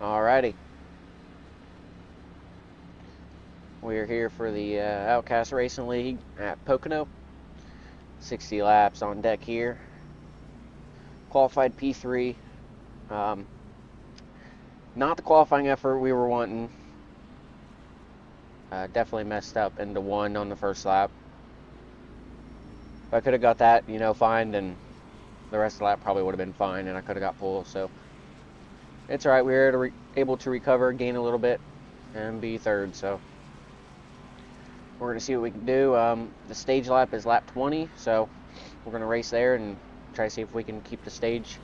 Alrighty. We're here for the Outcast Racing League at Pocono. 60 laps on deck here. Qualified P3. Not the qualifying effort we were wanting. Definitely messed up into 1 on the first lap. If I could have got that, fine, then the rest of the lap probably would have been fine, and I could have got pole. So it's all right. We were able to recover, gain a little bit, and be third. So we're going to see what we can do. The stage lap is lap 20, so we're going to race there and try to see if we can keep the stage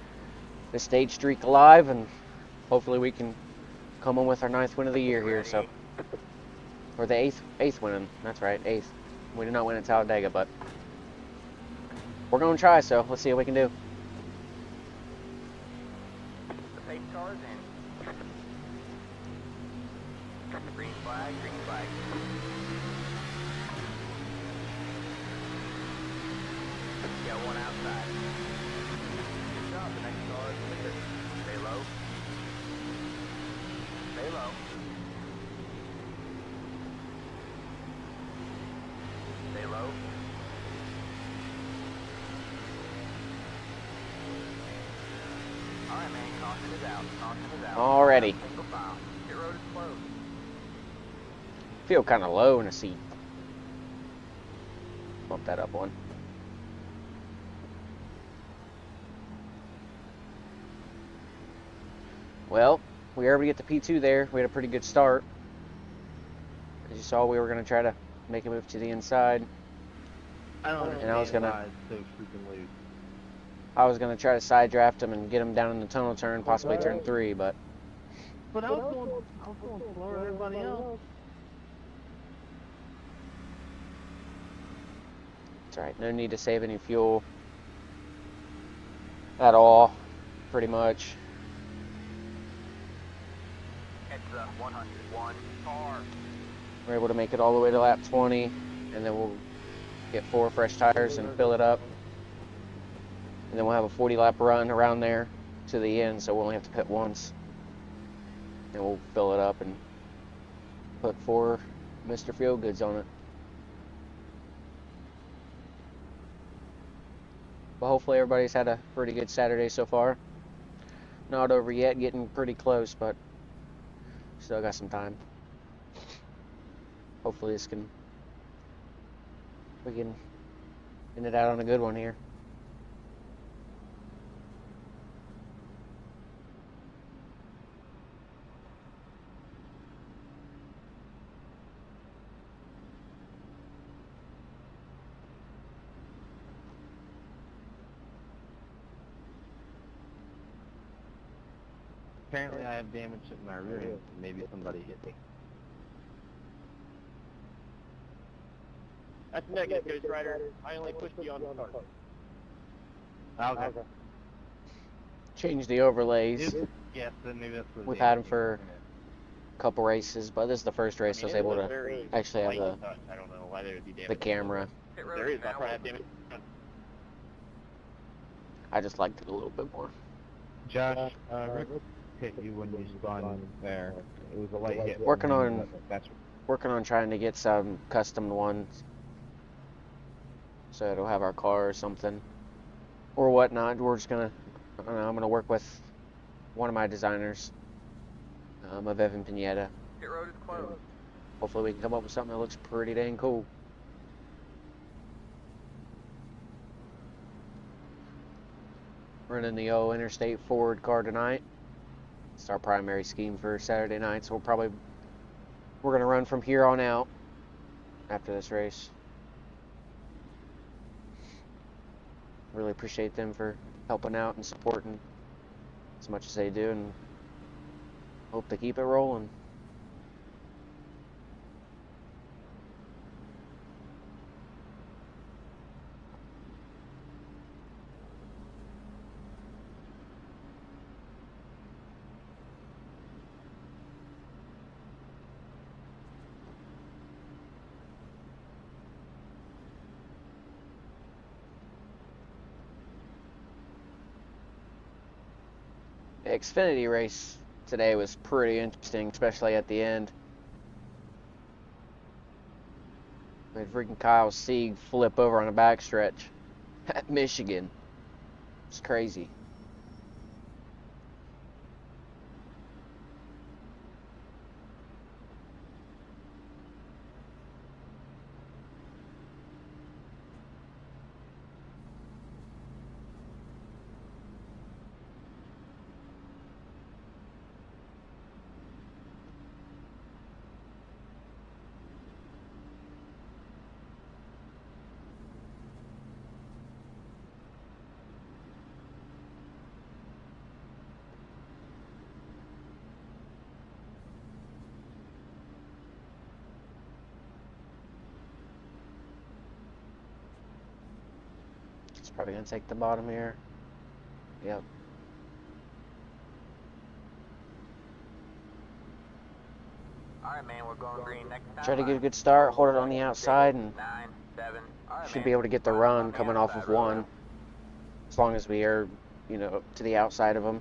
streak alive, and hopefully we can come in with our 9th win of the year here. So, or the eighth win. That's right, 8th. We did not win at Talladega, but we're going to try. So let's see what we can do. The pace car is in. Green flag, green flag. Got one outside. Good job, the next car is clear. Stay low. Stay low. Stay low. Alright, man, caution is out. Caution is out. Already. Single file. Pit road is closed. Feel kind of low in the seat. Bump that up one. Well, we were able to get the P2 there. We had a pretty good start. As you saw, we were going to try to make a move to the inside. I don't understand I was gonna- why it's so freaking loose. I was going to try to side draft him and get him down in the tunnel turn, possibly turn 3, but But I was going slower than everybody else. it's alright. No need to save any fuel at all, pretty much. It's 101 car. We're able to make it all the way to lap 20, and then we'll get 4 fresh tires and fill it up. And then we'll have a 40 lap run around there to the end, so we'll only have to pit once. And we'll fill it up and put 4 Mr. Feel Goods on it. But hopefully everybody's had a pretty good Saturday so far. Not over yet, getting pretty close, but still got some time. Hopefully we can end it out on a good one here. Apparently I have damage in my rear end. Maybe somebody hit me. That's negative, Ghost Rider. I only pushed you on the start. Okay. Change the overlays. Yes, then maybe that's what We've had them for a couple races, but this is the first race I was able to actually have I don't know why there would be damage. the camera. Pit road There is, is I'll now probably have open. damage. I just liked it a little bit more. Josh, Rick hit you when you spun there. It was a light hit. Working on That's trying to get some custom ones, so it'll have our car or something or whatnot. We're just gonna, I don't know, I'm gonna work with one of my designers, of Evan Pienta. Pit road is closed. Hopefully we can come up with something that looks pretty dang cool. Running the old Interstate Ford car tonight. It's our primary scheme for Saturday night, so we're gonna run from here on out after this race. Really appreciate them for helping out and supporting as much as they do, and hope to keep it rolling. Xfinity race today was pretty interesting, especially at the end. We had freaking Kyle Sieg flip over on a backstretch at Michigan. It's crazy. It's probably gonna take the bottom here. Yep. Alright, man, we're going green next time. Try to get a good start, hold it on the outside, and 9, 7. Alright, should man. be able to get the Line up run on the coming off outside of road one. now. As long as we are, you know, to the outside of them.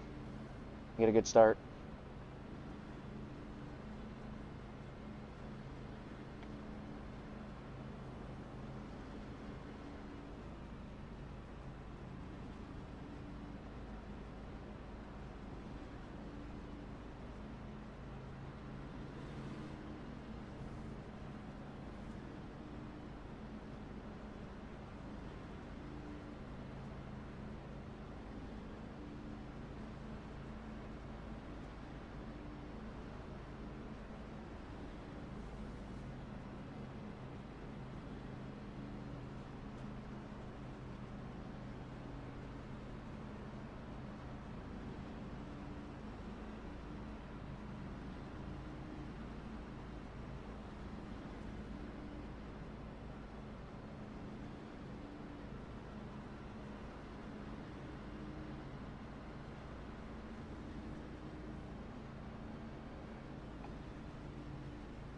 Get a good start.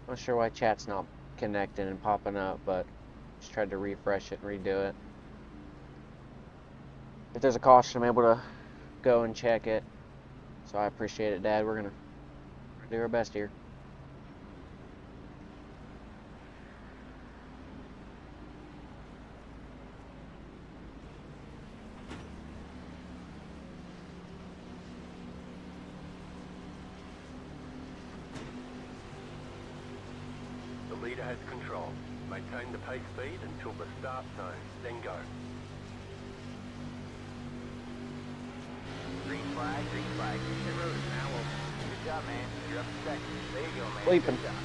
Not sure why chat's not connecting and popping up, but just tried to refresh it and redo it. If there's a caution, I'm able to go and check it. So I appreciate it, Dad. We're gonna do our best here. The leader has control. Maintain the pace speed until the start zone, then go. Green flag, green flag. Pit road is now open. Good job, man. You're up to second. There you go, man. Sleeping. Good job.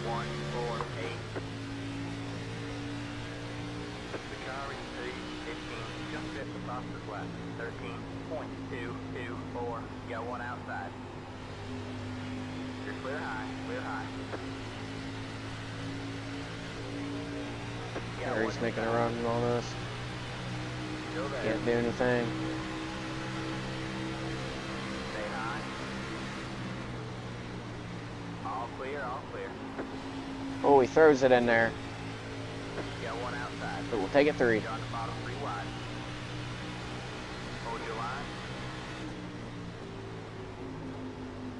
59.148. The car in P 15, just at the fastest lap. 13.224. You got one outside. You're clear high, clear high. You got Harry's one making a inside. run and all this. Still there. Can't do anything. Stay high. All clear, all clear. Oh, he throws it in there. You got one outside. But we'll take it 3. You're on the bottom 3 wide. Hold your line.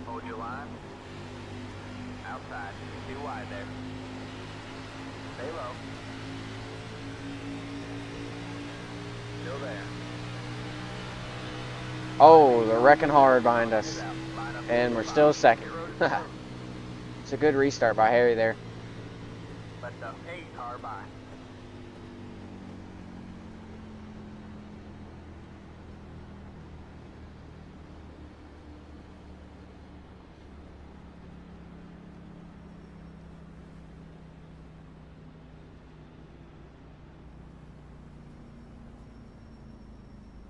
Hold your line. Outside. 2 wide there. Stay low. Still there. Oh, they're wrecking hard behind us. Line up And to we're the still bottom. second. Pit road is closed. It's a good restart by Harry there. Let the A car by.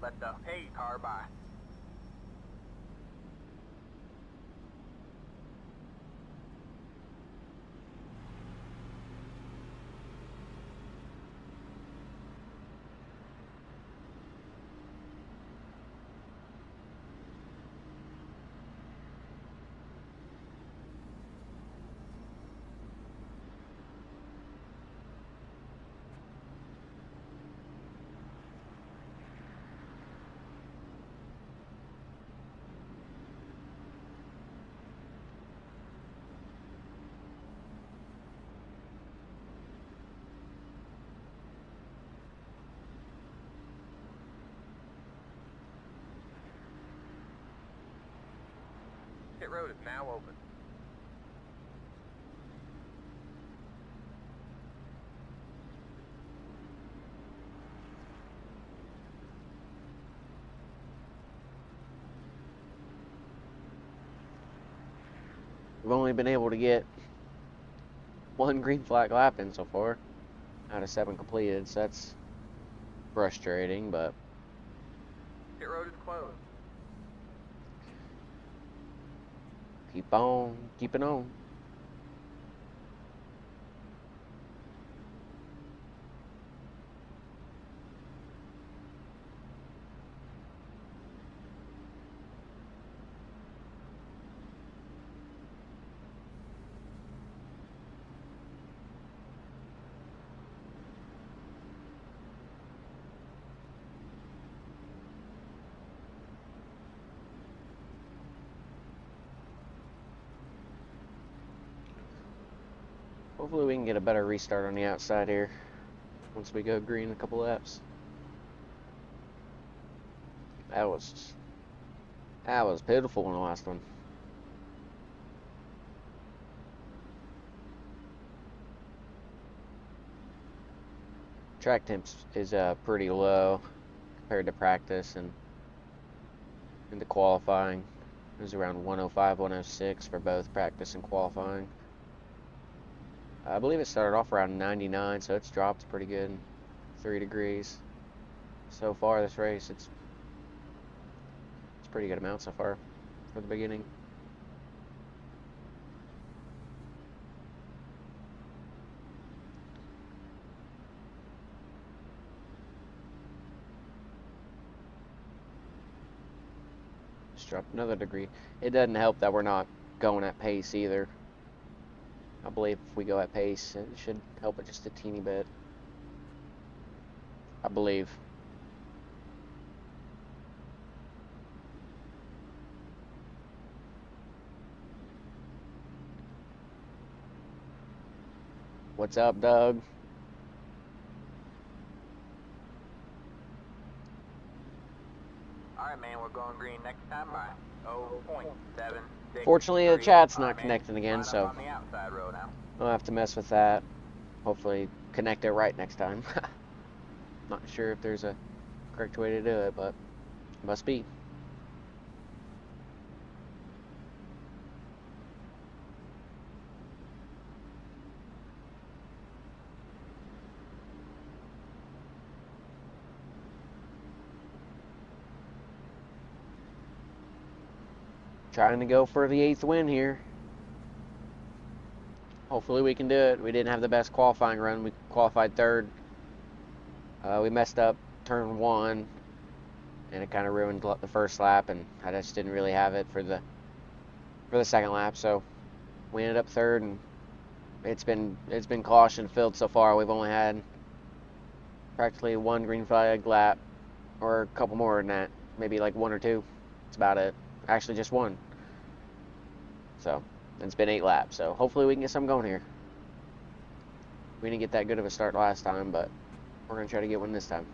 Let the A car by. Pit road is now open. We've only been able to get one green flag lap in so far out of 7 completed, so that's frustrating, but Pit road is closed. keep on keeping on. Hopefully we can get a better restart on the outside here once we go green a couple laps. That was pitiful in the last one. Track temps is pretty low compared to practice and into qualifying. It was around 105, 106 for both practice and qualifying. I believe it started off around 99, so it's dropped pretty good, 3 degrees. So far this race, it's a pretty good amount so far for the beginning. Just dropped another degree. It doesn't help that we're not going at pace either. I believe if we go at pace, it should help it just a teeny bit. I believe. What's up, Doug? Alright, man, we're going green next time by 0.7. Fortunately, the chat's not connecting again, so On the outside road now. I'll have to mess with that. Hopefully connect it right next time. Not sure if there's a correct way to do it, but it must be. Trying to go for the 8th win here. Hopefully we can do it. We didn't have the best qualifying run. We qualified 3rd. We messed up turn 1, and it kind of ruined the first lap, and I just didn't really have it for the second lap. So we ended up 3rd, and it's been caution filled so far. We've only had practically 1 green flag lap, or a couple more than that, maybe like 1 or 2. That's about it. Actually, just 1. So it's been 8 laps. So hopefully we can get something going here. We didn't get that good of a start last time, but we're gonna try to get one this time.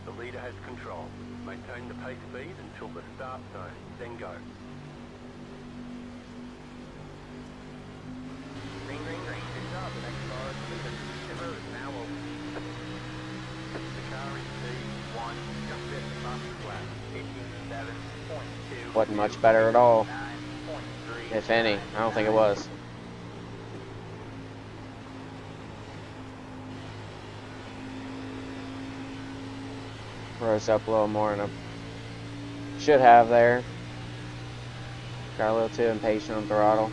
The leader has control. Maintain the pace speed until the start zone, then go. Green, green, green. Good job. The next car is the pit road is now open. The car is P1. Just bit across the flat. 57.2. Wasn't much better at all, 9.3. if any. I don't think it was. Rose up a little more than I should have there. Got a little too impatient on throttle.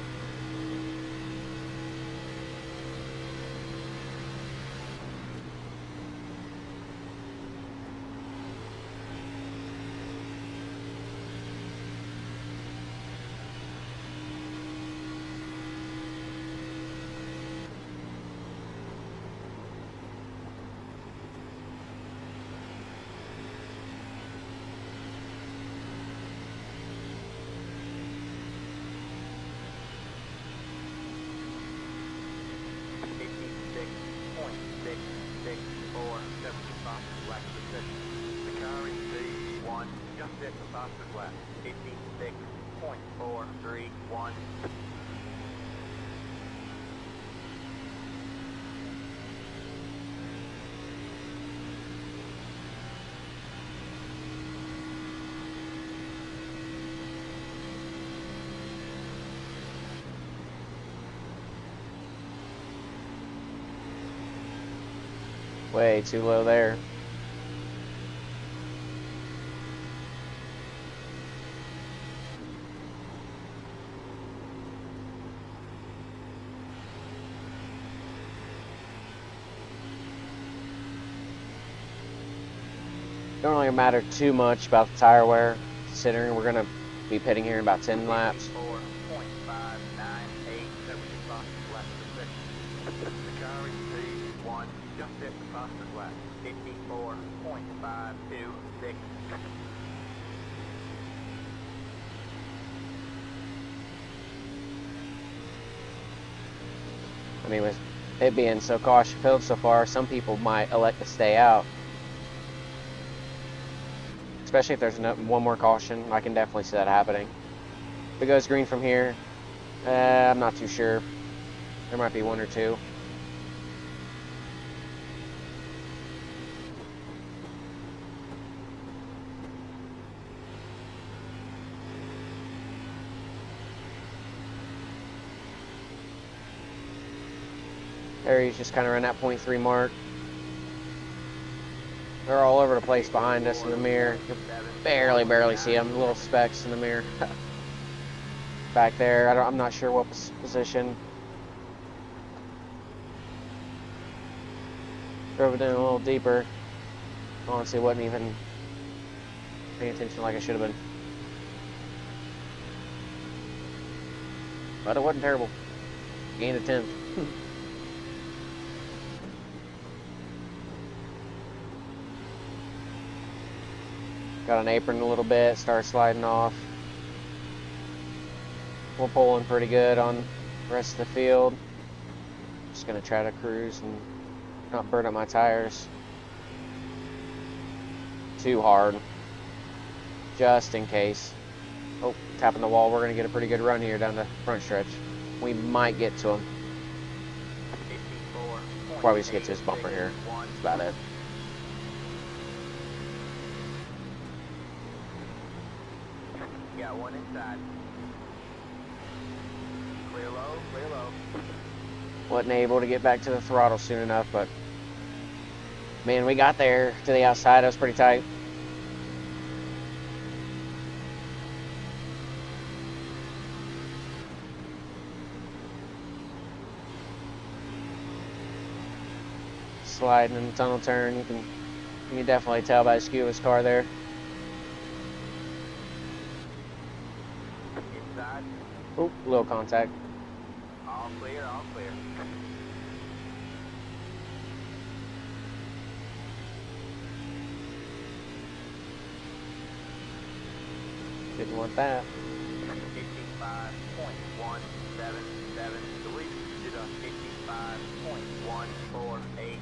lap position. The car in P1 just set the fastest lap. 56.431. Way too low there. Don't really matter too much about the tire wear, considering we're gonna be pitting here in about 10 laps. 54.598. That was the fastest lap position. The car in P1 just set the fastest lap. 54.526. I mean, with it being so caution filled so far, some people might elect to stay out. Especially if there's one more caution, I can definitely see that happening. If it goes green from here, I'm not too sure. There might be one or two. There he's just kind of around that 0.3 mark. They're all over the place behind us in the mirror. You can barely see them. Little specks in the mirror. Back there, I'm not sure what position. Drove it in a little deeper. Honestly, wasn't even paying attention like I should have been. But it wasn't terrible. Gained a 10th. Got an apron a little bit, started sliding off. We're pulling pretty good on the rest of the field. Just gonna try to cruise and not burn up my tires too hard, just in case. Oh, tapping the wall. We're gonna get a pretty good run here down the front stretch. We might get to him. Probably just get to his bumper here. That's about it. Got one inside. Clear low, clear low. Wasn't able to get back to the throttle soon enough, but man, we got there to the outside. That was pretty tight. Sliding in the tunnel turn, you can definitely tell by the skew of his car there. Inside. Oop, little contact. All clear, all clear. Didn't want that. 55.177. DeWeese did a 55.148.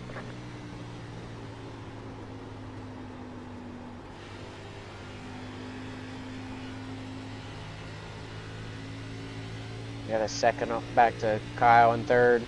Got a second off back to Kyle in third.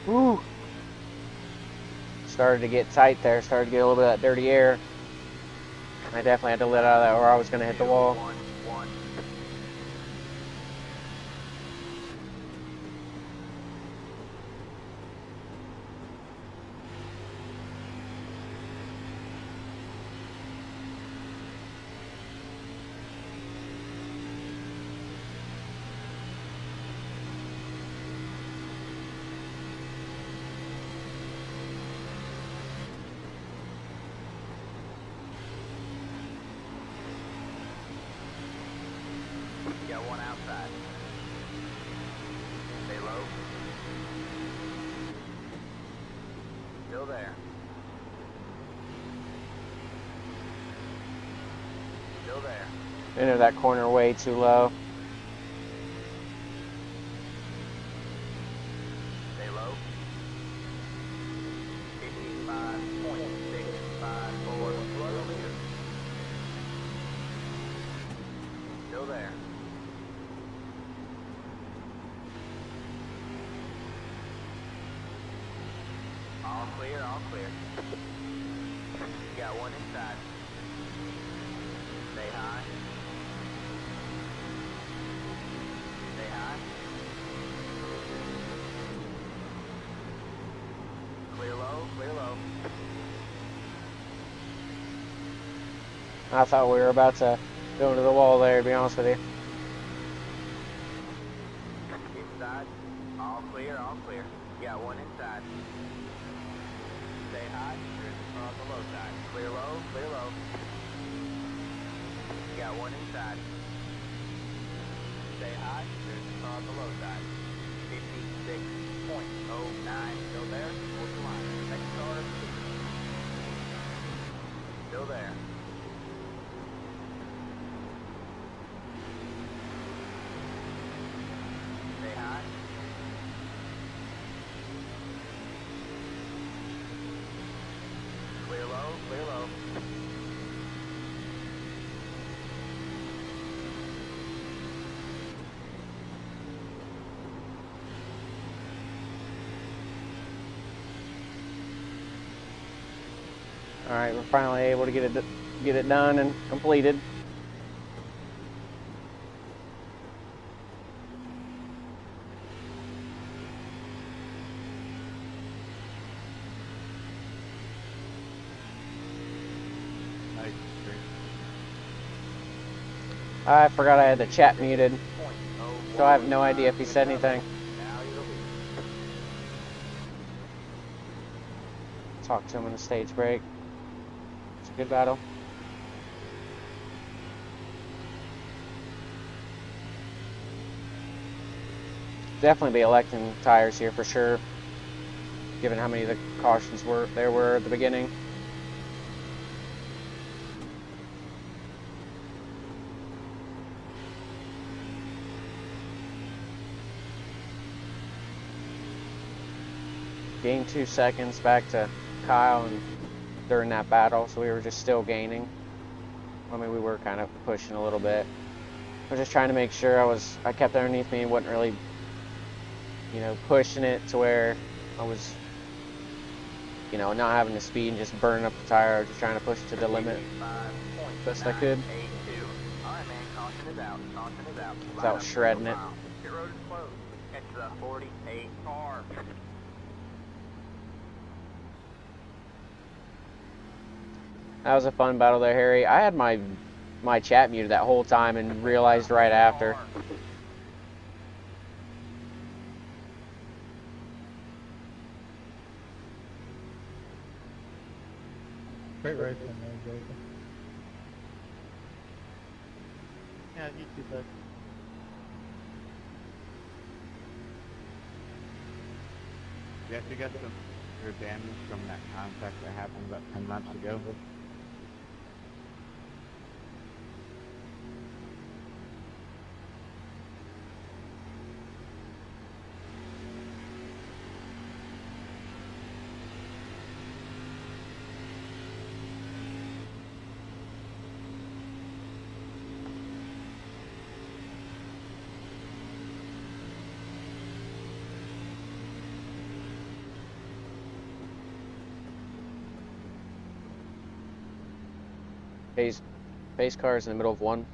Woo! Started to get tight there. Started to get a little bit of that dirty air. I definitely had to let out of that or I was going to hit the wall. 1, 1. Got one outside. Stay low. Still there. Still there. Into that corner way too low. Stay low. 55.654 kilometers. Still there. All clear, all clear. Got one inside. Stay high. Stay high. Clear low, clear low. I thought we were about to go into the wall there, to be honest with you. Inside. All clear, all clear. Got one inside. Stay high. Here's on the low side. Clear low, clear low. Got one inside. Stay high. Here's on the low side. 56.09. Still there. Hold the line. Next car. Still there. Stay high. Clear low, clear low. All right, we're finally able to get it done and completed. Nice. I forgot I had the chat muted, so I have no idea if he said anything. Now you're the lead. Talk to him in the stage break. It's a good battle. Definitely be electing tires here for sure, given how many of the cautions there were at the beginning. Gained 2 seconds back to Kyle and during that battle, so we were just still gaining. I mean, we were kind of pushing a little bit. I was just trying to make sure I kept underneath me and wasn't really, pushing it to where I was, not having the speed and just burning up the tire. I was just trying to push it to the limit best I could. 55.982. All right, man. Caution is out. Caution is out. Without shredding it. Pit road is closed. It's the 48 car. That was a fun battle there, Harry. I had my chat muted that whole time and realized right after. Great race, man. Jason. Yeah, you too, bud. Yes, you got some severe damage from that contact that happened about 10 laps ago. Pace car is in the middle of one.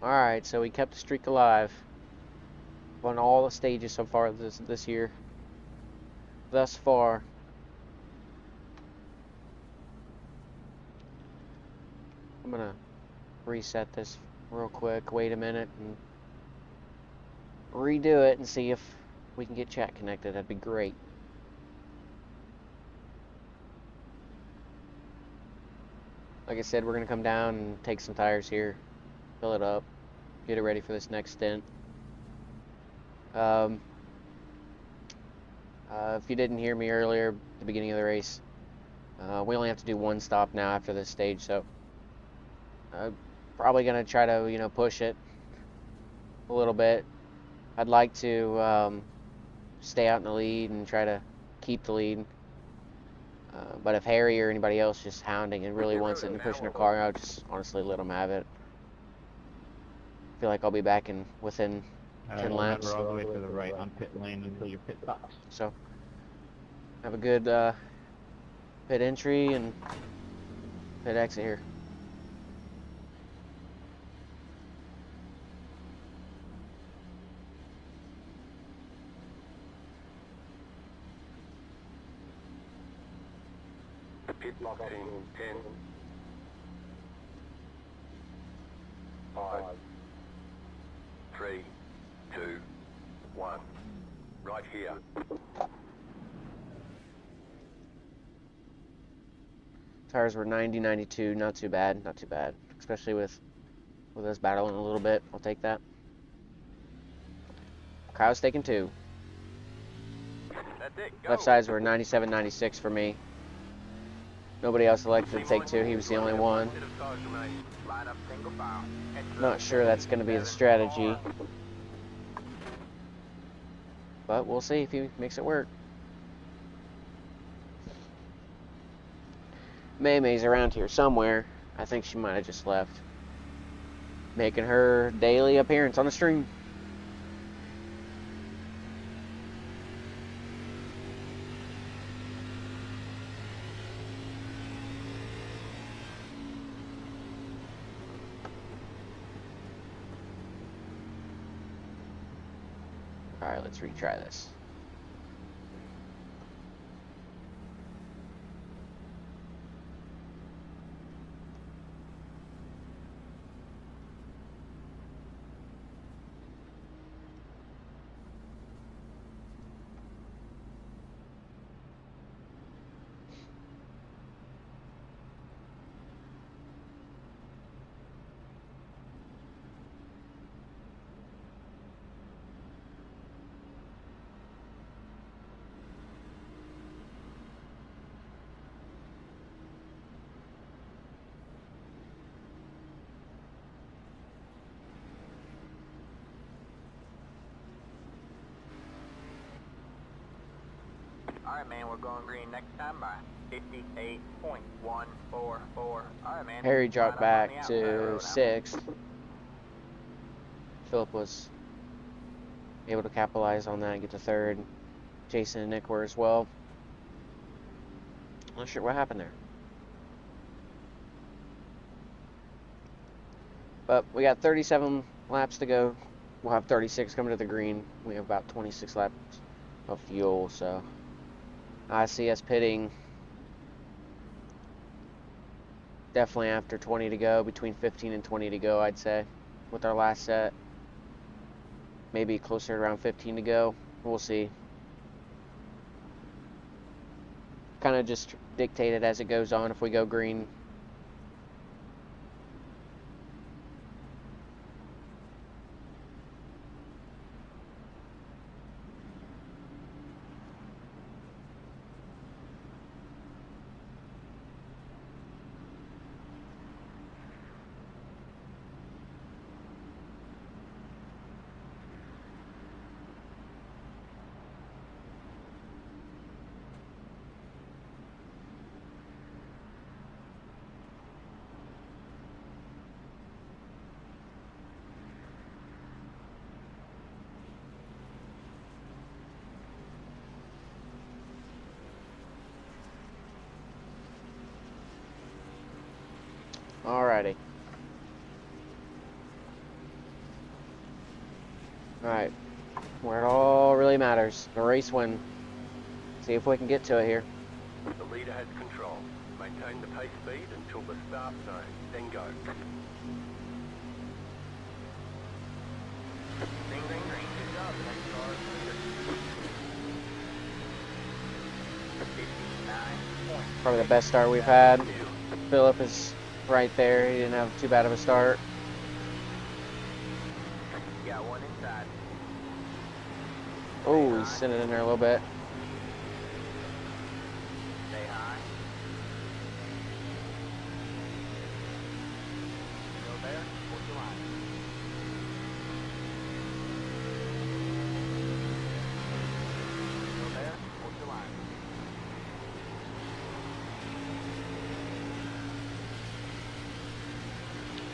Alright, so we kept the streak alive. Won all the stages so far this year. Thus far. I'm gonna reset this real quick, wait a minute, and redo it and see if we can get chat connected. That'd be great. Like I said, we're gonna come down and take some tires here, fill it up, get it ready for this next stint. If you didn't hear me earlier at the beginning of the race, we only have to do one stop now after this stage, so probably gonna try to, you know, push it a little bit. I'd like to stay out in the lead and try to keep the lead. But if Harry or anybody else just hounding and really wants it and pushing their car, I'll just honestly let them have it. I feel like I'll be back in within 10 laps. Remember all the way to the right on pit lane until your pit stops. So have a good pit entry and pit exit here. Pit lock team 10, 5, 3, 2, 1. Right here. Tires were 90, 92, not too bad, especially with us battling a little bit. I'll take that. Kyle's taking 2. That's it. Go. Left sides were 97, 96 for me. Nobody else elected to take 2. He was the only one. Line up single file. Not sure that's going to be the strategy, but we'll see if he makes it work. May's around here somewhere. I think she might have just left, making her daily appearance on the stream. Alright, let's retry this. Alright, man, we're going green next time by 58.144. Alright, man. Harry dropped back Line up on to the outside road now. 6th. Philip was able to capitalize on that and get to 3rd. Jason and Nick were as well. Not sure what happened there. But we got 37 laps to go. We'll have 36 coming to the green. We have about 26 laps of fuel, so I see us pitting definitely after 20 to go, between 15 and 20 to go, I'd say, with our last set. Maybe closer to around 15 to go. We'll see. Kind of just dictate it as it goes on if we go green. Alrighty. Alright. Where it all really matters. The race win. See if we can get to it here. The leader has control. Maintain the pace speed until the start zone, then go. Ding, ding, ding. Good job. The next car is clear. 59 points. Probably the best start we've had. Philip is right there. He didn't have too bad of a start. Got one inside. Oh, he's sitting in there a little bit. Stay high. Still there? Hold your line. Still there? Hold your line.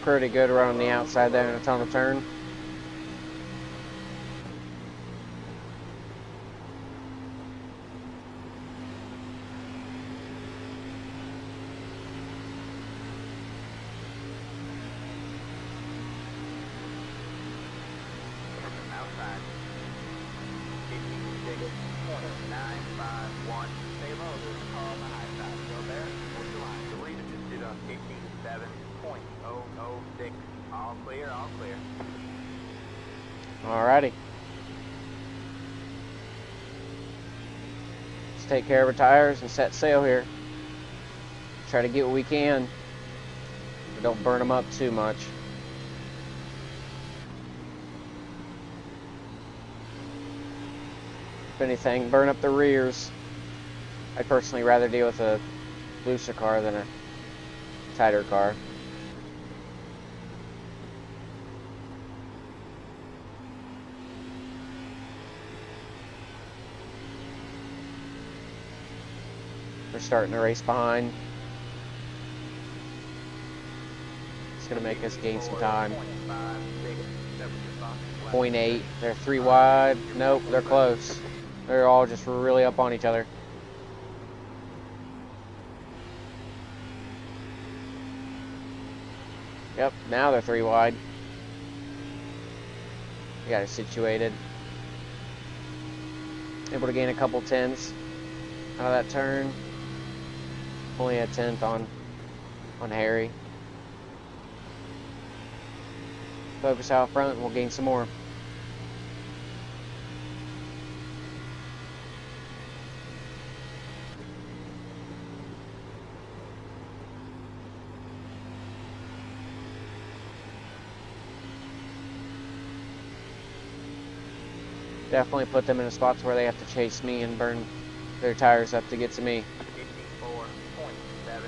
Pretty good around the outside there in a tunnel turn. Outside. 56.951. Stay low. There's a car on the high side. Still there? Hold your line. The leader just did a 57.006. All clear, all clear. Alrighty. Let's take care of our tires and set sail here. Try to get what we can, but don't burn them up too much. If anything, burn up the rears. I'd personally rather deal with a looser car than a tighter car. We're starting the race behind. It's going to make us gain some time. 0.8. They're 3 wide. Nope, they're close. They're all just really up on each other. Yep, now they're 3 wide. We got it situated. Able to gain a couple tenths out of that turn. Only a tenth on Harry. Focus out front and we'll gain some more. Definitely put them in spots where they have to chase me and burn their tires up to get to me. 54.77.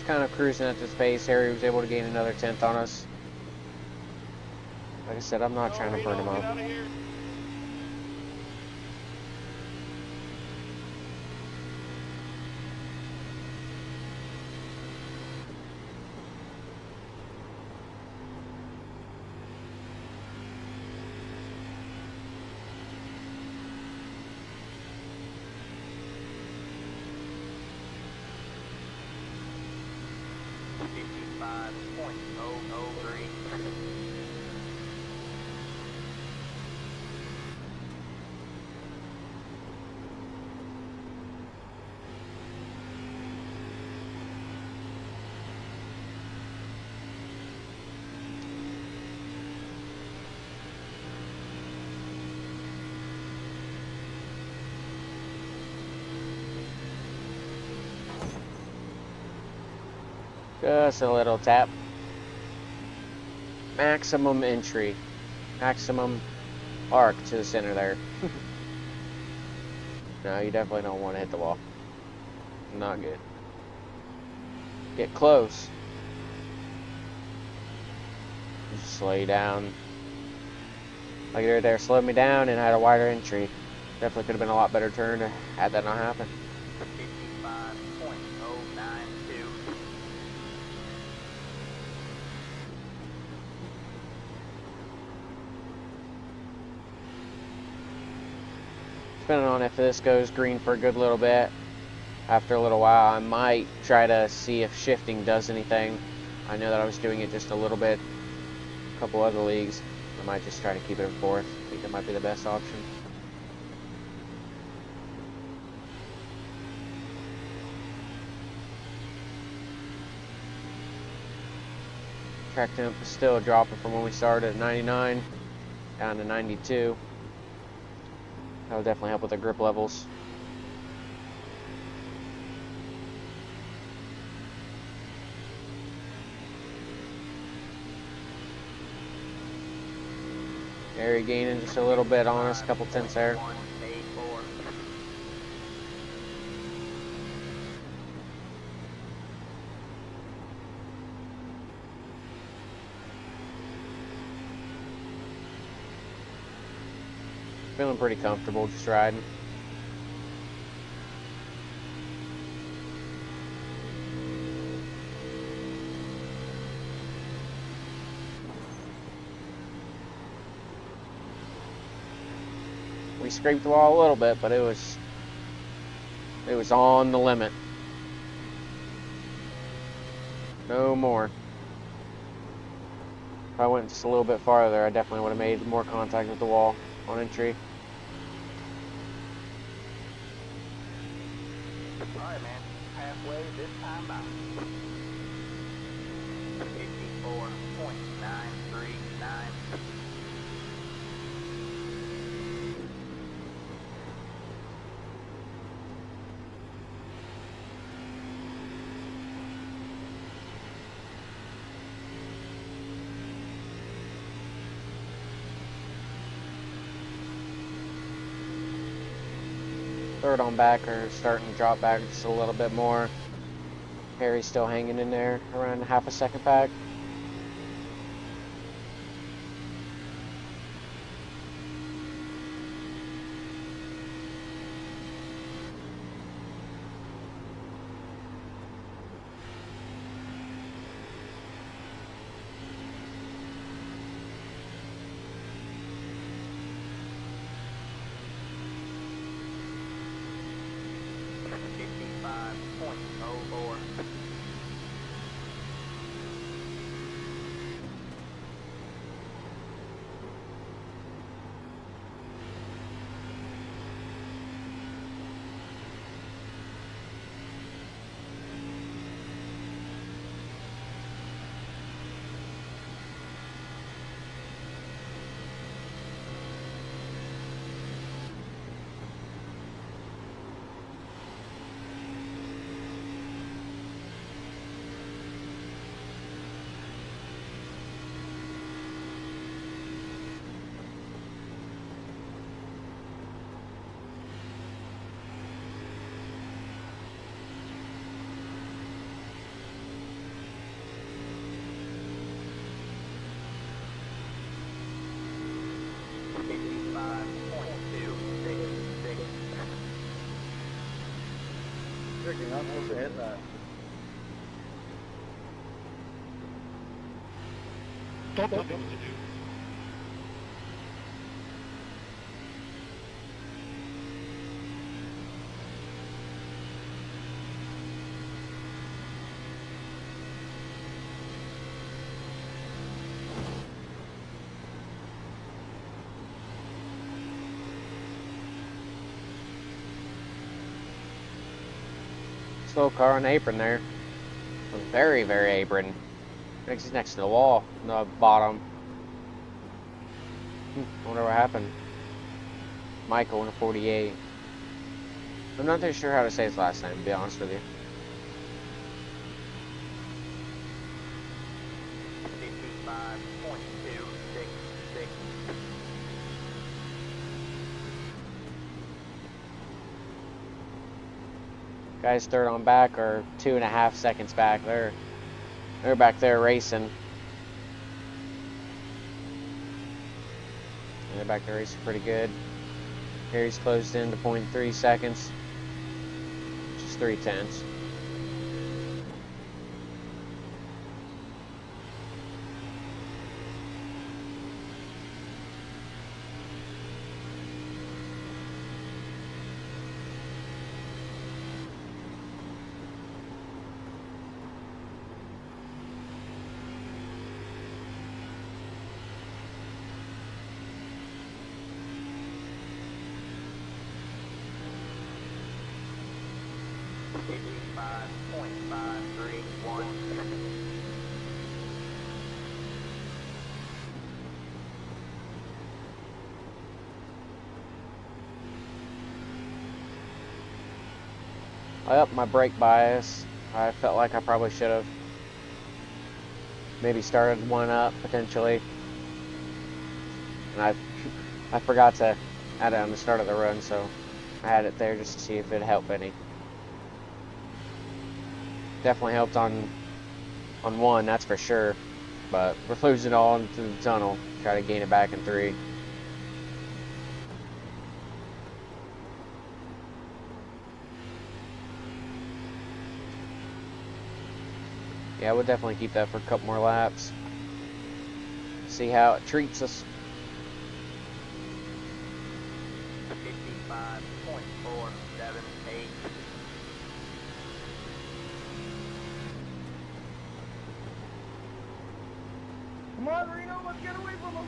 Kind of cruising at this pace. Harry was able to gain another tenth on us. Like I said, I'm not trying to burn him up. Just a little tap. Maximum entry. Maximum arc to the center there. No, you definitely don't want to hit the wall. Not good. Get close. Just slow you down. Like right there, slowed me down and I had a wider entry. Definitely could have been a lot better turn had that not happened. 55.092. Depending on if this goes green for a good little bit, after a little while, I might try to see if shifting does anything. I know that I was doing it just a little bit, a couple other leagues. I might just try to keep it in fourth. I think that might be the best option. Track temp is still dropping from when we started at 99 down to 92. That'll definitely help with the grip levels. Area gaining just a little bit on us, a couple tenths there. 184. Feeling pretty comfortable just riding. We scraped the wall a little bit, but it was on the limit. No more. If I went just a little bit farther, I definitely would have made more contact with the wall on entry. Alright, man. Halfway this time out. 54.939. Third on back are starting to drop back just a little bit more. Harry's still hanging in there around half a second back. You're not supposed to hit that. Don't tell me what to do. Slow car on the apron there. Very, very apron. He's next to the wall, the bottom. Wonder what happened. Michael in a 48. I'm not too sure how to say his last name, to be honest with you. 55.266. Guys third on back are 2.5 seconds back. They're back there racing. They're back there racing pretty good. Harry's closed in to 0.3 seconds, which is 3/10. I upped my brake bias. I felt like I probably should have maybe started one up potentially, and I forgot to add it on the start of the run, so I had it there just to see if it'd help any. Definitely helped on one, that's for sure, but we're losing all into the tunnel. Try to gain it back in 3. Yeah, we'll definitely keep that for a couple more laps. See how it treats us. 55.478. Come on, Reno, let's get away from him.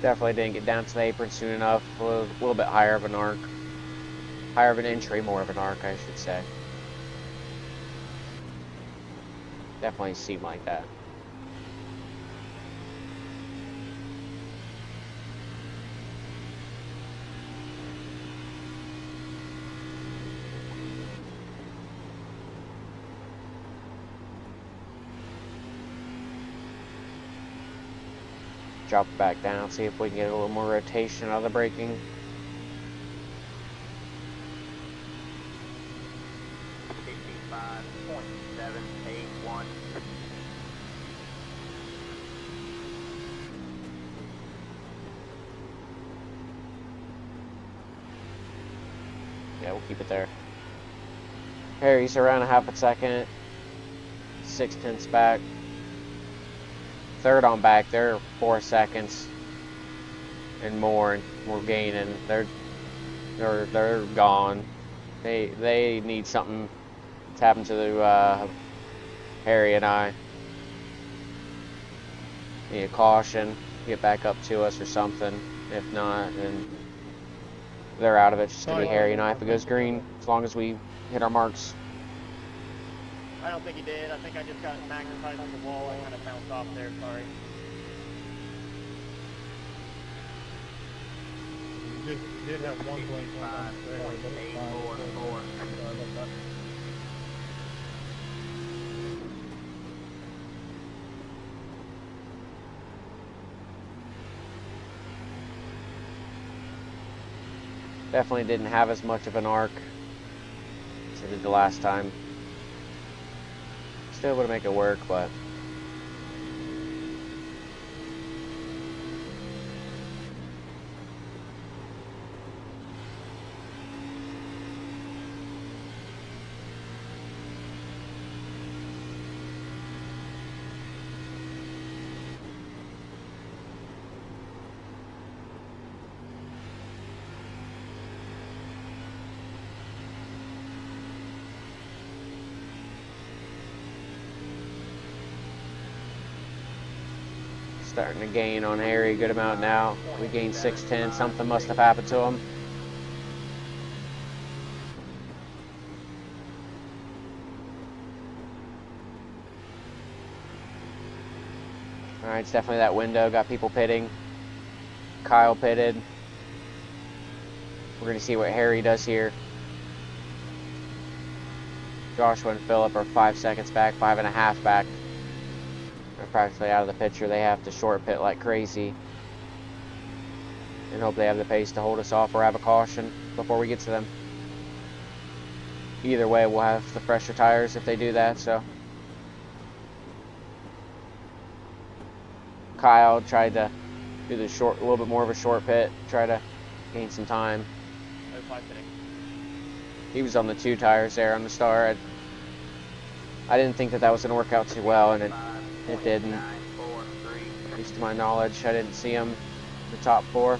Definitely didn't get down to the apron soon enough. A little bit higher of an arc. Higher of an entry, more of an arc, I should say. Definitely seemed like that. Drop it back down, see if we can get a little more rotation out of the braking. Yeah, we'll keep it there. Harry's around a half a second. 6/10 back. Third on back, they're 4 seconds and more, and we're gaining. They're gone. They need something to happen to Harry and I. Need a caution, get back up to us or something. If not, then they're out of it. Just gonna be Harry and I if it goes green, as long as we hit our marks. I don't think he did. I think I just got magnetized on the wall. I kind of bounced off there, sorry. You did have 1.5 there. Definitely didn't have as much of an arc as I did the last time. Still able to make it work, but starting to gain on Harry a good amount now. We gained 6'10". Something must have happened to him. Alright, it's definitely that window. Got people pitting. Kyle pitted. We're going to see what Harry does here. Joshua and Philip are 5 seconds back, 5.5 back. They're practically out of the picture. They have to short pit like crazy. And hope they have the pace to hold us off or have a caution before we get to them. Either way, we'll have the fresher tires if they do that, so. Kyle tried to do the short, a little bit more of a short pit, try to gain some time. He was on the 2 tires there on the star. I didn't think that was going to work out too well, and it didn't. At least to my knowledge, I didn't see him in the top 4.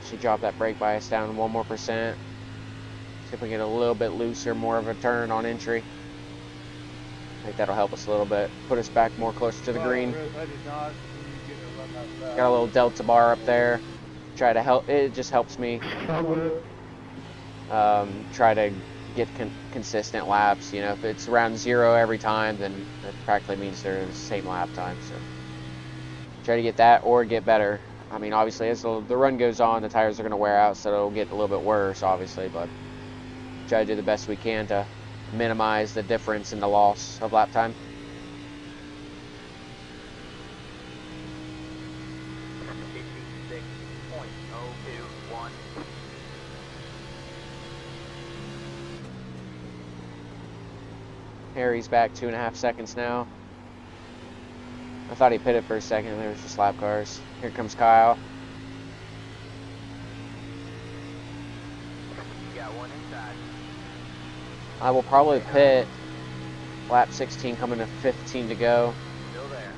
She dropped that brake bias down 1 more %. See if we get a little bit looser, more of a turn on entry. I think that'll help us a little bit. Put us back more closer to the green. Got a little delta bar up there. Try to help. It just helps me try to get consistent laps. You know, if it's around 0 every time, then that practically means they're the same lap time. So try to get that or get better. I mean, obviously, as the run goes on, the tires are going to wear out, so it'll get a little bit worse, obviously. But try to do the best we can to minimize the difference in the loss of lap time. Harry's back 2.5 seconds now. I thought he pitted for a second. There was just lap cars. Here comes Kyle. You got one inside. I will probably pit lap 16 coming to 15 to go. Still there.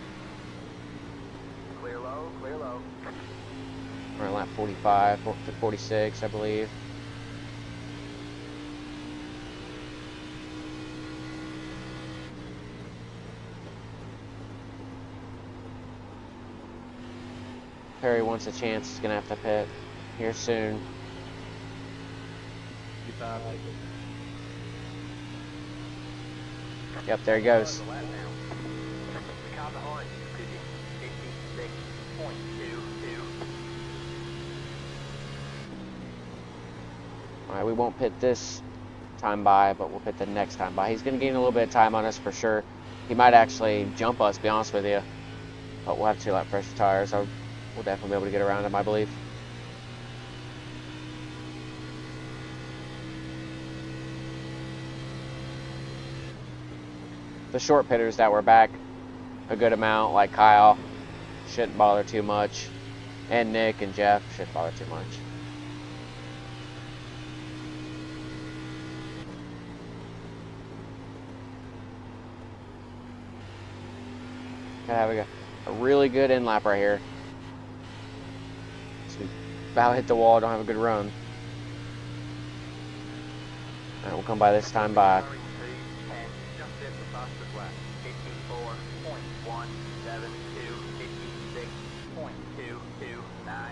Clear low, clear low. We're on lap 45 to 46, I believe. Perry wants a chance. He's going to have to pit here soon. Yep, there he goes. The car behind you is 56.22. Alright, we won't pit this time by, but we'll pit the next time by. He's going to gain a little bit of time on us for sure. He might actually jump us, to be honest with you. But we'll have 2 lap pressure tires. We'll definitely be able to get around him, I believe. The short pitters that were back a good amount, like Kyle, shouldn't bother too much. And Nick and Jeff shouldn't bother too much. Gotta have a really good in lap right here. So we about hit the wall, don't have a good run. Alright, we'll come by this time by. Just hit the fastest lap. 54.172, 56.229.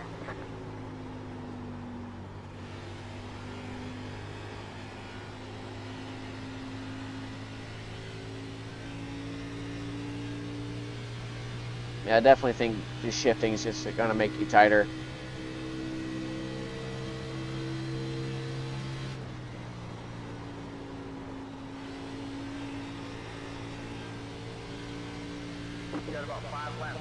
Yeah, I definitely think the shifting is just going to make you tighter. You got about 5 laps.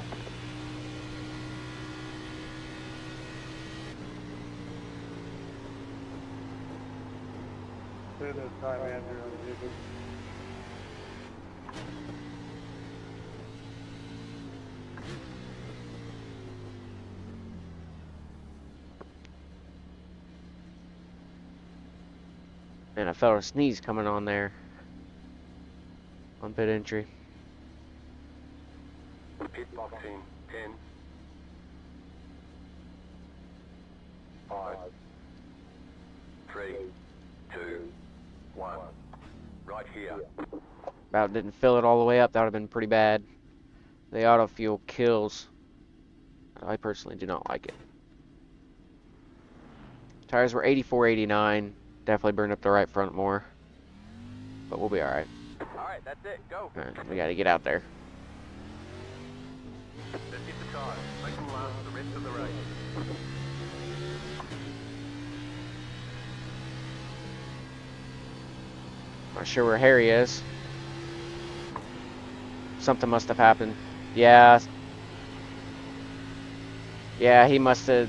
Man, I felt a sneeze coming on there. On pit entry. Pit box in 10, 5, 3, 2, 1. Right here. About didn't fill it all the way up. That would have been pretty bad. The auto fuel kills. I personally do not like it. Tires were 84, 89. Definitely burned up the right front more. But we'll be alright. Alright, that's it. Go. Alright, we gotta get out there. Let's hit the tires. Make them last the rest of the race. Not sure where Harry is. Something must have happened. Yeah. Yeah, he must have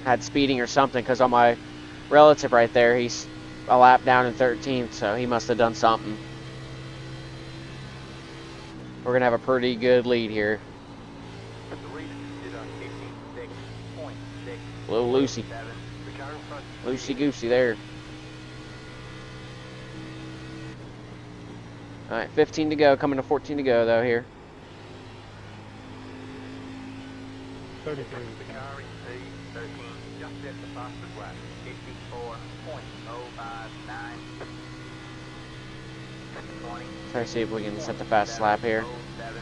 had speeding or something, because on my relative right there, he's a lap down in 13th, so he must have done something. We're going to have a pretty good lead here. The leader is on 56.6. A little loosey. the car in front. Loosey-goosey there. Alright, 15 to go, coming to 14 to go, though, here. 33. The car in P13 just set the fastest lap. 54.059. 20. Try to see if we can set the fastest lap here. 07.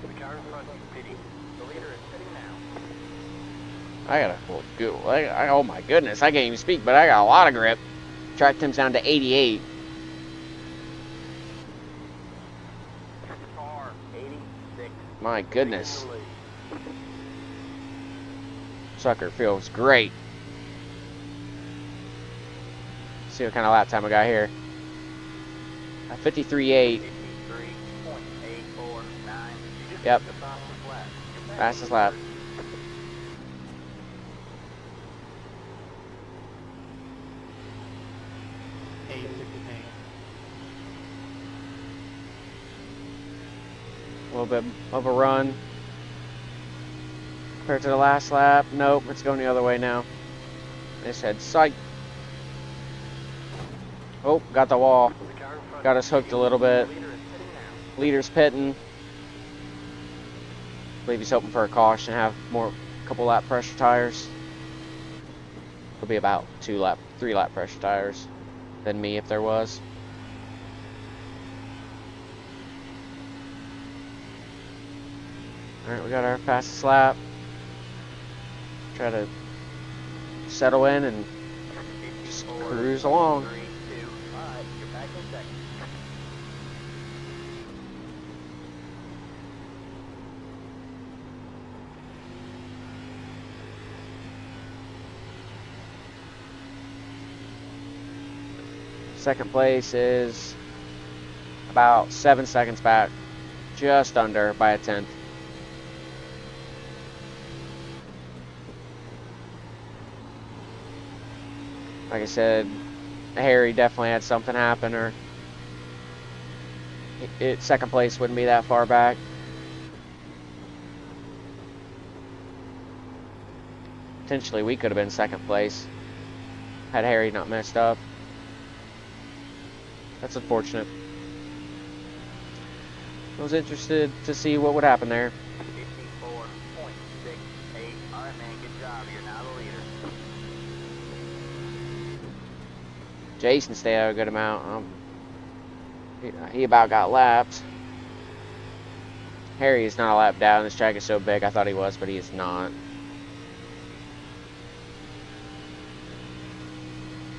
The car in front is pitting. The leader is sitting now. I got a oh my goodness, I can't even speak, but I got a lot of grip. Track time's down to 88. Car 86. My goodness. In the lead. Sucker feels great. See what kind of lap time I got here. 53.8. 53.849. Yep. The fastest lap. Fastest lap. A little bit of a run. Compared to the last lap. Nope, it's going the other way now. They said psych. Oh, got the wall. The car in front Got us hooked a little bit. Leader is sitting now. Leader's pitting. Believe he's hoping for a caution, have more couple lap pressure tires. It'll be about 3 lap pressure tires than me if there was. Alright, we got our fastest lap. Try to settle in and just cruise along. 3, 2. Alright, you're back in second. Second place is about 7 seconds back. Just under by a 10th. Like I said, Harry definitely had something happen, or second place wouldn't be that far back. Potentially we could have been second place had Harry not messed up. That's unfortunate. I was interested to see what would happen there. 54.68. Alright, man, good job. You're now the leader. Jason stayed out a good amount. He about got lapped. Harry is not a lap down. This track is so big. I thought he was, but he is not.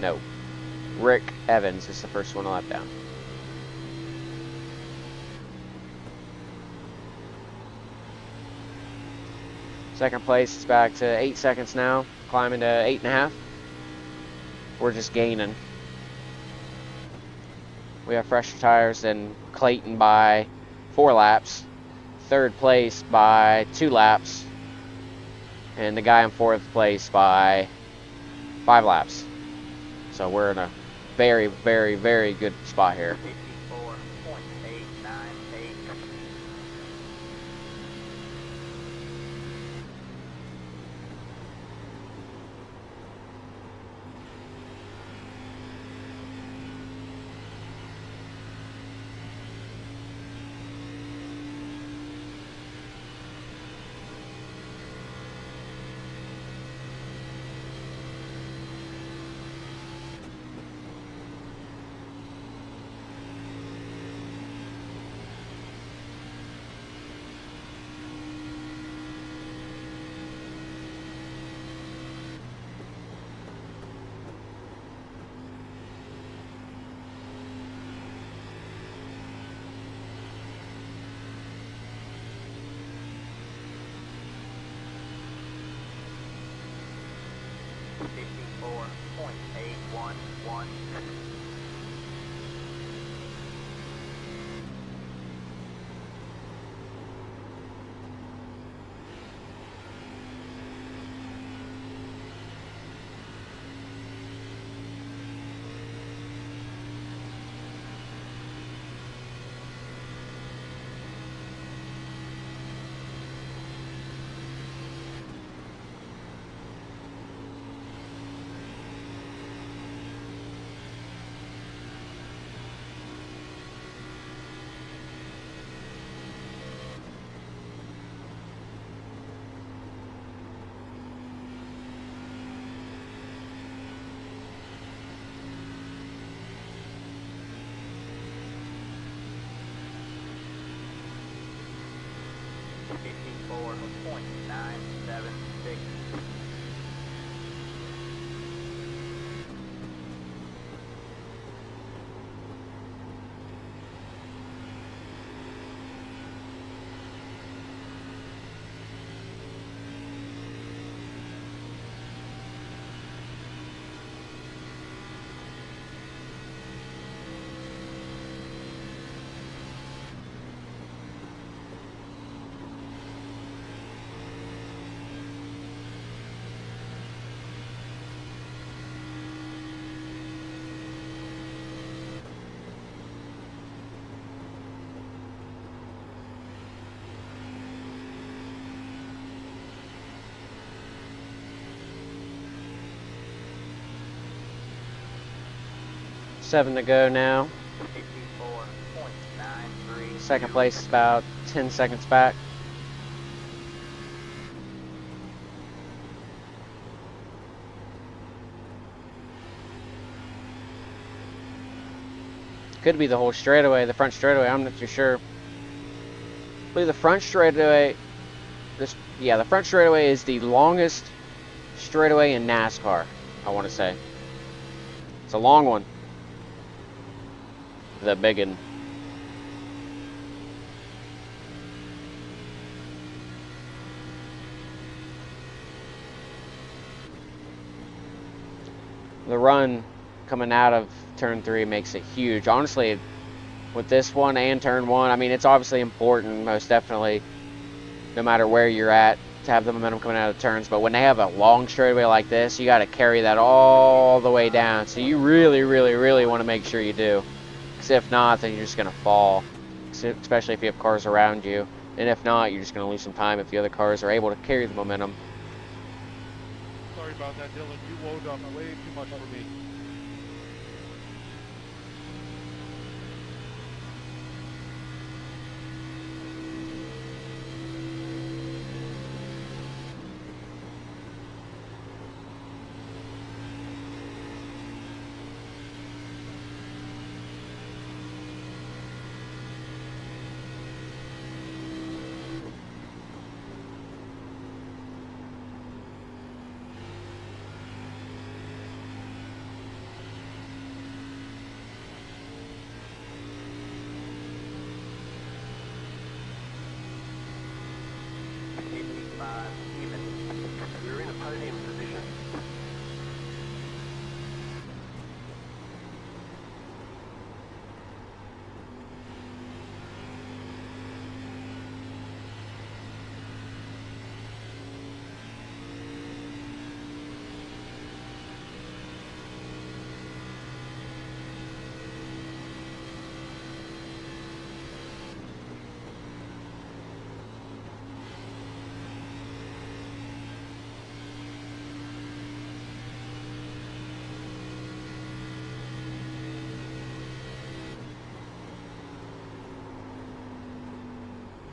No. Rick Evans is the first one to lap down. Second place is back to 8 seconds now. Climbing to 8.5. We're just gaining. We have fresher tires than Clayton by 4 laps. Third place by 2 laps. And the guy in 4th place by 5 laps. So we're in a very, very, very good spot here. 54.898. 54.811. .976. Seven to go now. 54.93. Second place is about 10 seconds back. Could be the whole straightaway, the front straightaway, I'm not too sure. I believe the front straightaway, the front straightaway is the longest straightaway in NASCAR, I want to say. It's a long one. The biggin. The run coming out of turn 3 makes it huge. Honestly, with this one and turn 1, I mean, it's obviously important, most definitely, no matter where you're at, to have the momentum coming out of turns. But when they have a long straightaway like this, you got to carry that all the way down. So you really, really, really want to make sure you do. Because if not, then you're just going to fall, especially if you have cars around you. And if not, you're just going to lose some time if the other cars are able to carry the momentum. Sorry about that, Dylan. You load up way too much for me. We're in a podium position.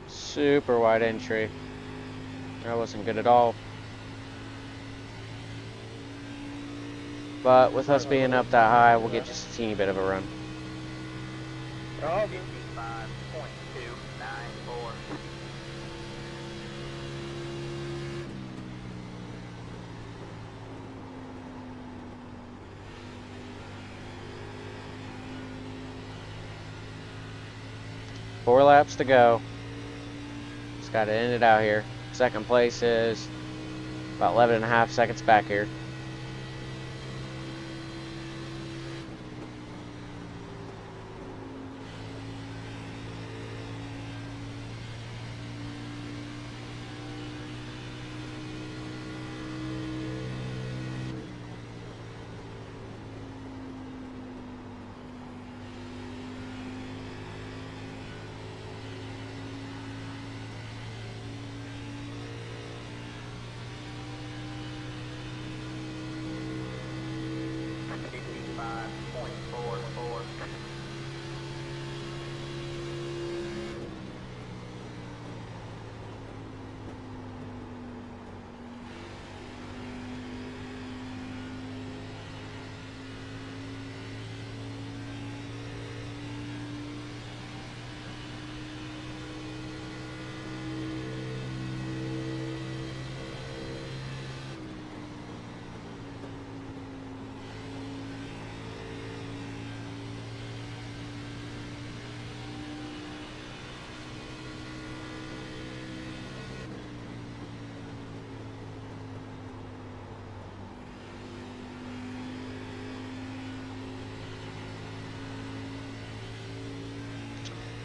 Super wide entry. That wasn't good at all. But with us being up that high, we'll get just a teeny bit of a run. 55.294. Four laps to go. Just got to end it out here. Second place is about 11.5 seconds back here.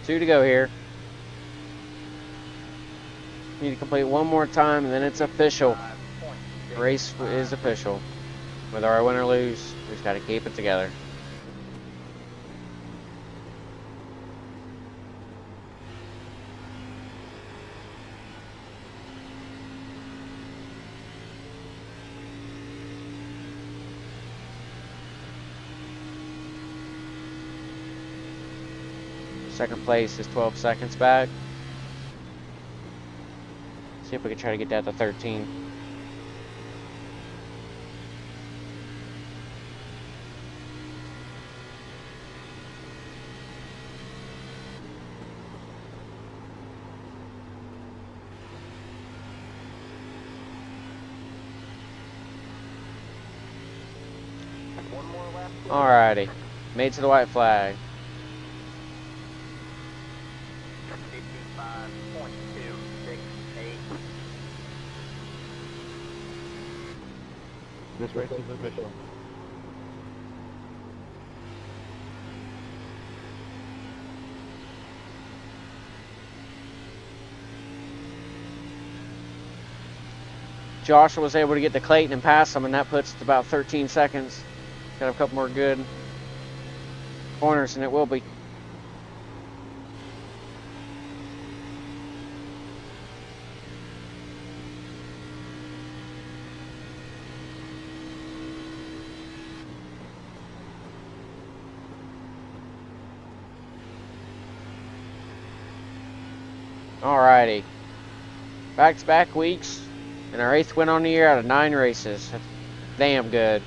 2 to go here. Need to complete one more time, and then it's official. The race is official. Whether I win or lose, we just got to keep it together. Second place is 12 seconds back. See if we can try to get that to 13. One more lap. Alrighty, made to the white flag. 55.268. This race is official. Joshua was able to get to Clayton and pass him, and that puts it about 13 seconds. Got a couple more good corners, and it will be. Alrighty. Back-to-back weeks, and our 8th win on the year out of 9 races. That's damn good.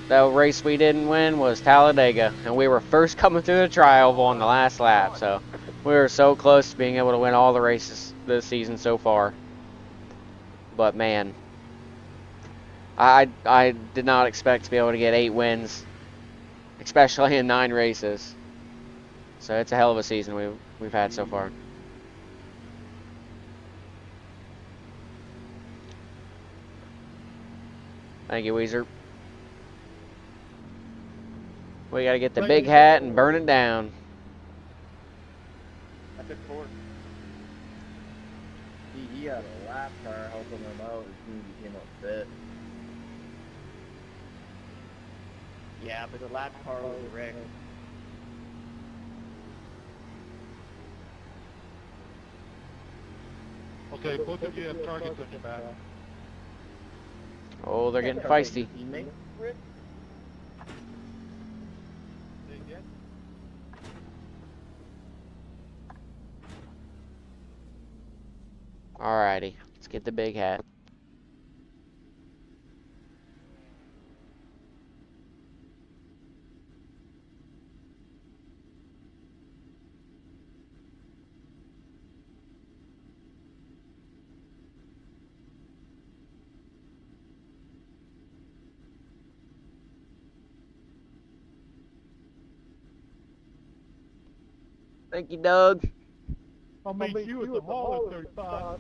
That race we didn't win was Talladega, and we were first coming through the tri-oval on the last lap, so we were so close to being able to win all the races this season so far. But man, I did not expect to be able to get 8 wins, especially in 9 races. So it's a hell of a season we've had so far. Thank you, Weezer. We gotta get the big hat and burn it down. I took 4. He had a lap car helping him out as soon as he came up fit. Yeah, but the lap car was wrecked. Okay, both of you have targets on your back. Oh, they're getting feisty. Say again? Alrighty, let's get the big hat. Thank you, Doug. I'll meet you at the mall at 35.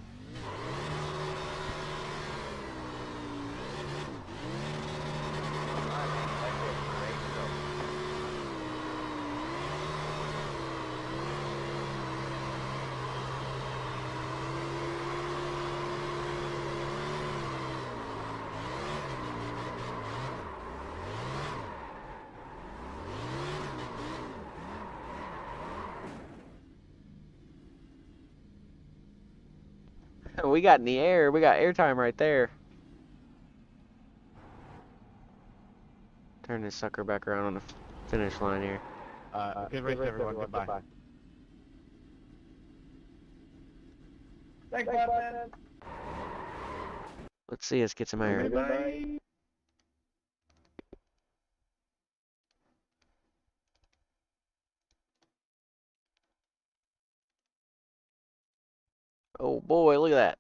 We got in the air. We got airtime right there. Turn this sucker back around on the finish line here. Good race, everyone. Goodbye. Thanks, man. Let's see us get some air. Bye. Oh boy, look at that.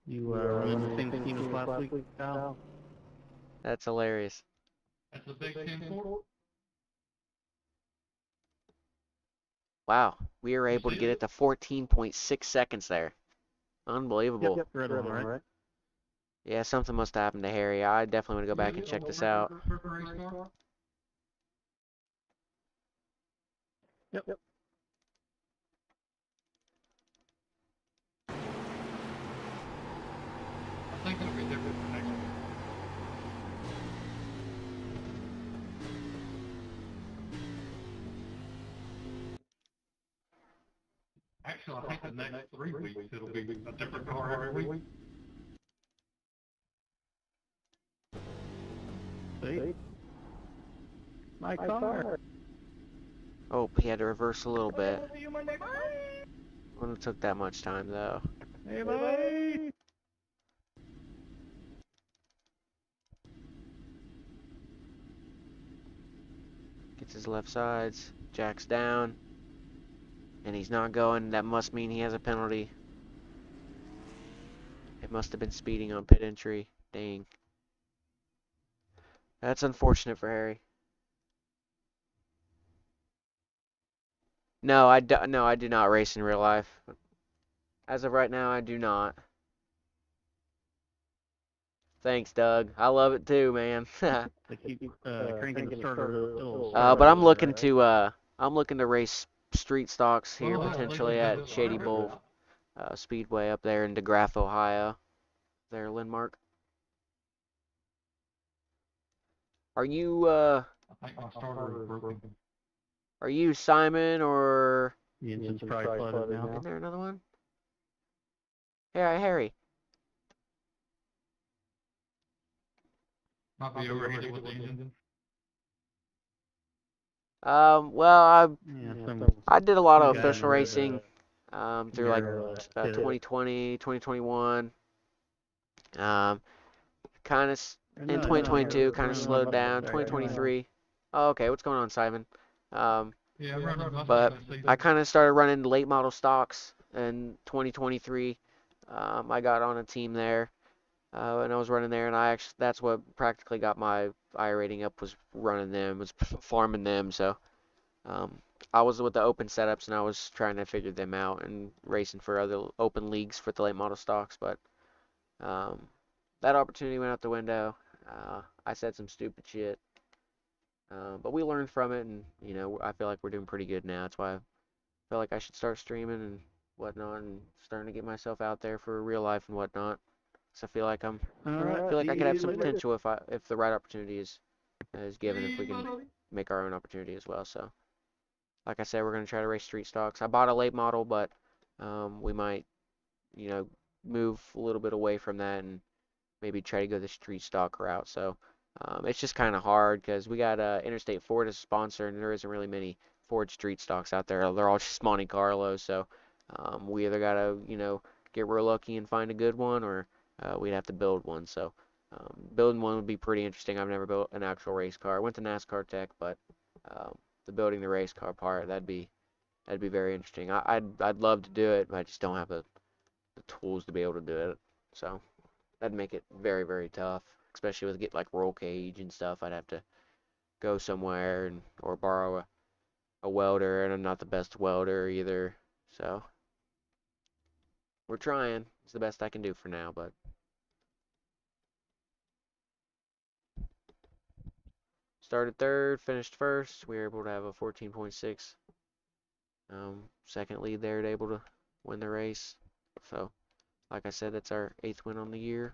You running the same team as last week, Al? That's hilarious. That's a big 10-4. Wow, we were able to get it to 14.6 seconds there. Unbelievable. Yep, you're right. Yeah, something must have happened to Harry. I definitely want to go back and check this out. Yep. I think it'll be different for next week. Actually, I think the next 3 weeks it'll be a different car every week. See? My car. Oh, he had to reverse a little bit. Wouldn't have took that much time though. Hey, buddy. Gets his left sides, jacks down, and he's not going. That must mean he has a penalty. It must have been speeding on pit entry. Dang. That's unfortunate for Harry. No, I do not race in real life. As of right now, I do not. Thanks, Doug. I love it too, man. They keep cranking the starter. But I'm looking to race street stocks here potentially at Shady Bull Speedway up there in DeGraff, Ohio. There, Lindmark. Are you I think my starter is broken. are you Simon or The engine's probably flooded now. isn't there another one? Hey, Harry. Might be overheated with the engine. Well, Yeah, I did a lot of guy official in the racing through like hit it. 2020, 2021. Kind of in No, 2022, kind of no, slowed no, down. no, 2023. Oh, okay. What's going on, Simon? Yeah, I'm running my But season. I kind of started running late model stocks in 2023. I got on a team there, and I was running there, and that's what practically got my I rating up, was running them, was farming them. So I was with the open setups, and I was trying to figure them out and racing for other open leagues for the late model stocks. But that opportunity went out the window. I said some stupid shit. But we learned from it, and I feel like we're doing pretty good now. That's why I feel like I should start streaming and whatnot, and starting to get myself out there for real life and whatnot. So I feel like I could have some potential if the right opportunity is given, if we can make our own opportunity as well. So, like I said, we're gonna try to race street stocks. I bought a late model, but we might, move a little bit away from that and maybe try to go the street stock route. So. It's just kind of hard because we got Interstate Ford as a sponsor, and there isn't really many Ford street stocks out there. They're all just Monte Carlo, so we either gotta, get real lucky and find a good one, or we'd have to build one. So building one would be pretty interesting. I've never built an actual race car. I went to NASCAR Tech, but the building the race car part, that'd be very interesting. I'd love to do it, but I just don't have the tools to be able to do it. So that'd make it very, very tough, especially with like roll cage and stuff. I'd have to go somewhere or borrow a welder, and I'm not the best welder either. So we're trying. It's the best I can do for now, but started third, finished first. We were able to have a 14.6 second lead there, to able to win the race. So like I said, that's our 8th win on the year.